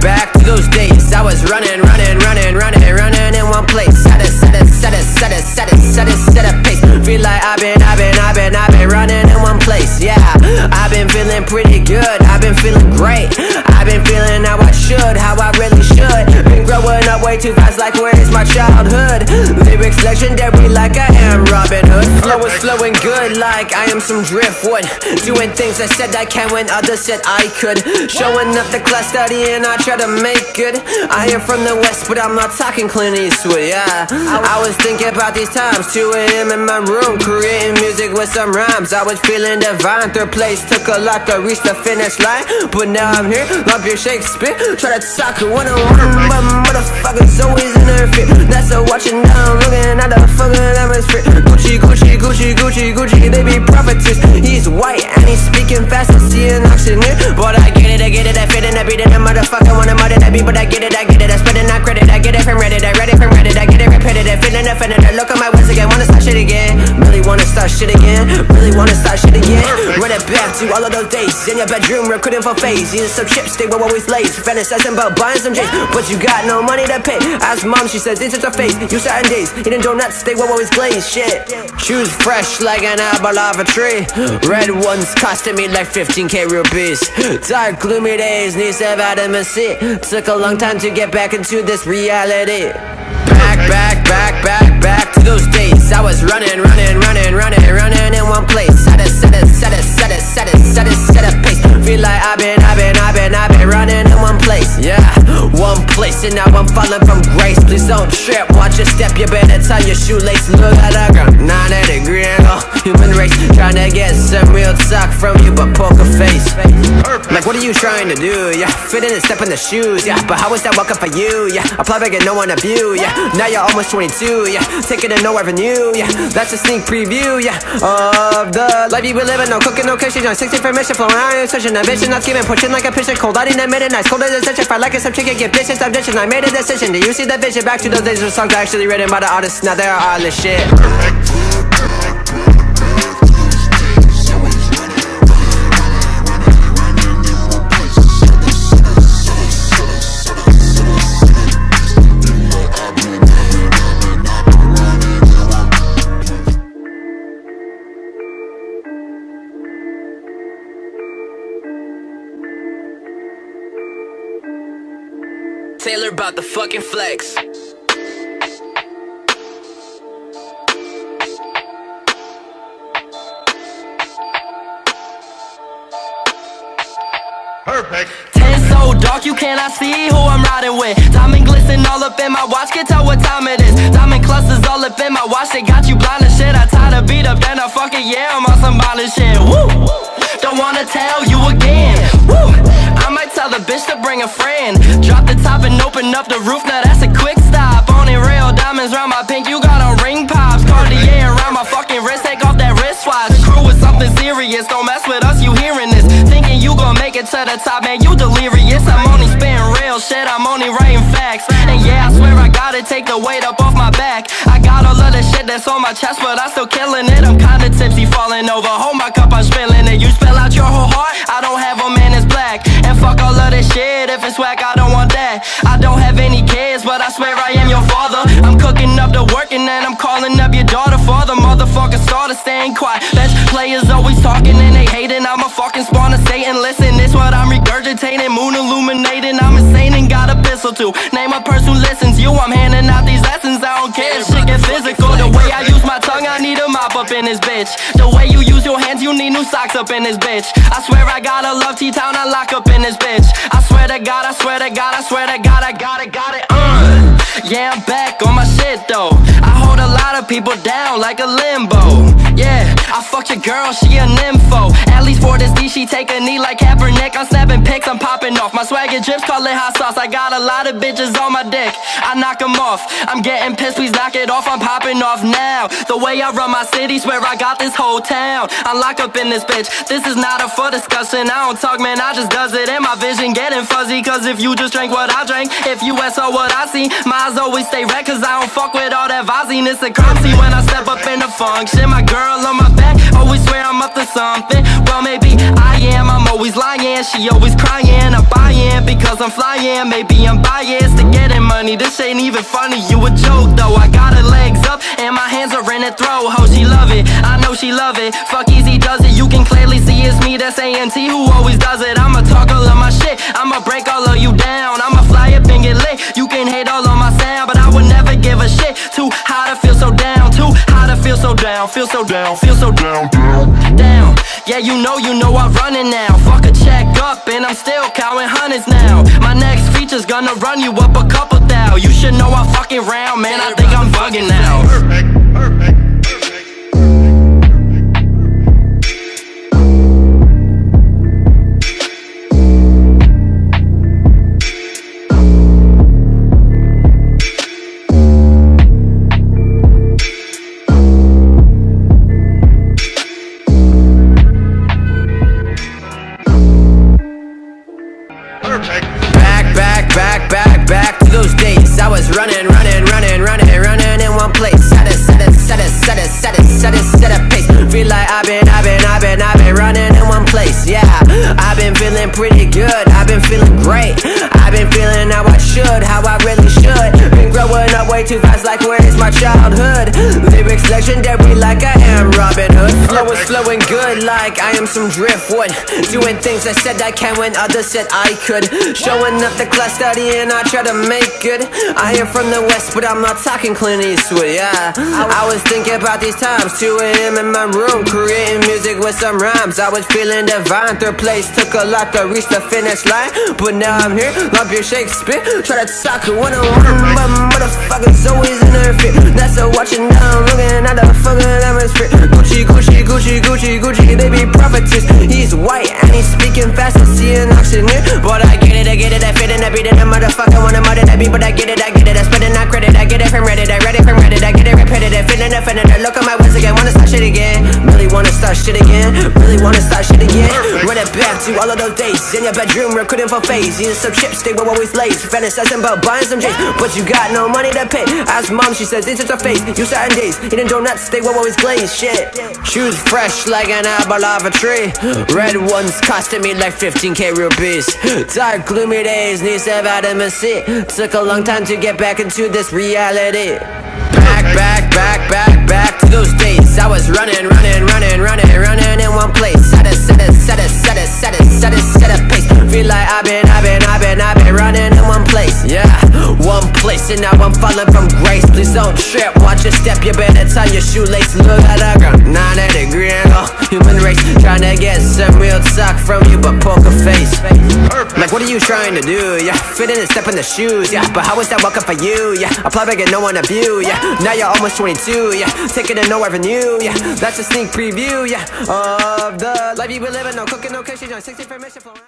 Back to those days. I was running in one place. Set a pace. Feel like I've been running in one place. Yeah, I've been feeling pretty good. I've been feeling great. I've been feeling how I should, how I really should. Been growing up way too fast, like where is my childhood? Lyrics legendary, like I am Robin Hood. Flow is flowing good, like I am some driftwood. Doing things I said I can when others said I could. Showing up the class studying, I try to make good. I am from the West, but I'm not talking Clint Eastwood, yeah. I was thinking about these times, 2 AM in my room, creating music with some rhymes. I was feeling divine, third place took a lot to reach the finish line. But now I'm here, love your Shakespeare. Try to talk one-on-one, but motherfuckers always in their fear. That's a watching down, looking at the fucking atmosphere. Gucci, they be prophetess. He's white and he's speaking fast, I see an auctioneer. But I get it, I fit in, I beat it, I motherfucker wanna murder that beat. But I get it, I spread it, not credit. I get it from Reddit, I read it from Reddit. I get it repetitive, feeling offended. I look at my words again, wanna start shit again. Really wanna start shit again, Run it back to all of those days in your bedroom, recruiting for phase. Eating some chips, they were always late. Fantasizing about buying some J's, but you got no money to pay. Ask mom, she says it's her face. You certain days, eating donuts, they were always glazed. Shit, choose fresh like an apple off a tree. Red ones costing me like 15K rupees. Dark gloomy days, need some vitamin C. Took a long time to get back into this reality. Back to those days. I was running in one place. Set a pace. Feel like I've been running in one place. Yeah, one place, and now I'm falling from grace. Please don't trip, watch your step. You better tie your shoelace. Look at that girl, 90-degree angle. Human race trying to get some real talk from you, but poker face. Like what are you trying to do? Yeah, fit in and step in the shoes. Yeah, but how is that welcome for you? Yeah, apply back and no one of you. Yeah, now you're almost 22. Yeah, taking it no avenue. Yeah, that's a sneak preview. Yeah, of the life you be living. No cooking, no kitchen. On 60 for mission, flowing around, such an ambition. Not scheming, pushing like a pitcher. Cold out in the midnight, cold as a stitch. If I like it, some chicken, give dishes, I'm dishing. I made a decision. Do you see the vision? Back to those days of songs actually written by the artists. Now they're all this shit. Taylor about the fucking flex. Perfect. 10 so dark you cannot see who I'm riding with. Diamond glisten all up in my watch, can tell what time it is. Diamond clusters all up in my watch, they got you blind and shit. I tie the beat up, then I fucking yeah, I'm on some violent shit. Woo! Don't wanna tell you again. Woo! I might tell the bitch to bring a friend. Drop the top and open up the roof, now that's a quick stop. Only real diamonds round my pink, you got on ring pops. Cartier around my fucking wrist, take off that wristwatch. Crew is something serious, don't mess with us, you hearing this. Thinking you gon' make it to the top, man, you delirious. I'm only spitting real shit, I'm only writing facts. And yeah, I swear I gotta take the weight up off my back. I got all of the shit that's on my chest, but I'm still killing it. I'm kinda tipsy, falling over, hold my cup, I'm spilling it. You spill out your whole heart, I don't have a man that's black. And fuck all of this shit, if it's whack, I don't want that. I don't have any kids, but I swear I am your father. I'm cooking up the work and then I'm calling up your daughter. For the motherfucker starter staying quiet. Bench players always talking and they hating. I'm a fucking spawn of Satan. Listen, this what I'm regurgitating. Moon illuminating, I'm insane and got a pistol too. Name a person who listens, you, I'm handing out these lessons. I don't care if shit get physical. The way I use my tongue, I need a mop up in this bitch. The way you use your hands, you need new socks up in this bitch. I swear I gotta love T-Town, I lock up in this bitch. I swear to God, I swear to God, I swear to God, I got it. Yeah, I'm back on my shit though. I hold a lot of people down like a limbo. Yeah, I fucked your girl, she a nympho. At least 4 hardest D, she take a knee like Kaepernick. I'm snapping pics, I'm popping off. My swagger drips, call it hot sauce. I got a lot of bitches on my dick, I knock them off. I'm getting pissed, please knock it off. I'm popping off now. The way I run my city, swear I got this whole town. I lock up in this bitch, this is not up for discussion. I don't talk, man, I just does it. And my vision getting fuzzy, cause if you just drank what I drank, if you saw what I see, my eyes always stay red, cause I don't fuck with all that Vaziness and currency. When I step up in the function, my girl on my back always swear I'm up to something. Well, maybe I am, I'm always lying. She always crying, I'm buying because I'm flying. Maybe I'm biased to getting money, this ain't even funny. You a joke though, I got her legs up and my hands are in her throat. Ho, she love it, I know she love it. Fuck easy does it, you can clearly see it's me, that's ANT who always does it. I'ma talk all of my shit, I'ma break all of you down. I'ma fly up and get lit, you can hate all on my sound, but I would never give a shit. Too high to feel so down, too high to feel so down. Feel so down, feel so down, down. Yeah, you know I'm running now. Fuck a check up and I'm still counting hundreds now. My next feature's gonna run you up a couple thou. You should know I'm fucking round, man, I think I'm bugging now. Perfect. Back to those days. I was running in one place. Set a pace. Feel like I've been running in one place. Yeah, I've been feeling pretty good. I've been feeling great. I've been feeling how I should, how I really should. Been growing up way too fast, like where is my childhood? Lyrics legendary, like I am Robin Hood. Flow is flowing good, like I am some driftwood. Doing things I said I can when others said I could. Showing up the class studying, I try to make good. I am from the West, but I'm not talking Clint Eastwood. Yeah, I was thinking about these times, 2 AM in my room, creating music with some rhymes. I was feeling divine. Third place took a lot to reach the finish line, but now I'm here, love your Shakespeare. Try to talk one-on-one, but motherfuckers always interfere. That's a watching down, looking at the fucking atmosphere. Gucci, they be prophetess. He's white and he's speaking fast, I see an auctioneer. But I get it, I fit in, I beat it, a motherfucker wanna murder that beat. But I get it, I spend not credit, I get it from Reddit, I read it from Reddit, I get it repetitive, feeling offended. I look at my words again, wanna start shit again. Really wanna start shit again, Run it back to all of those days in your bedroom, recruiting for phase. Eating some chips, they were always lazy. Fantasizing about buying some J's, but you got no money to pay. Ask mom, she says it's just a face. You certain days, eating donuts, they were always glazed. Shit, shoes fresh like an apple off a tree. Red ones costing me like 15k rupees. Dark gloomy days, need some vitamin C. Took a long time to get back into this reality. Back to those days. I was running in one place. Set a pace. Feel like I've been running in one place. Yeah, one place, and now I'm falling from grace. Please don't trip, watch your step. You better tie your shoelace. Look at the ground, 90-degree angle. Human race trying to get some real talk from you, but poker face. Like, what are you trying to do? Yeah, fit in and step in the shoes. Yeah, but how is that welcome for you? Yeah, apply begging no one to view. Yeah, now you're almost 22. Yeah, taking it nowhere new. Yeah, that's a sneak preview. Yeah, of the life you been living. No cooking, no kitchen, 60 information flowing.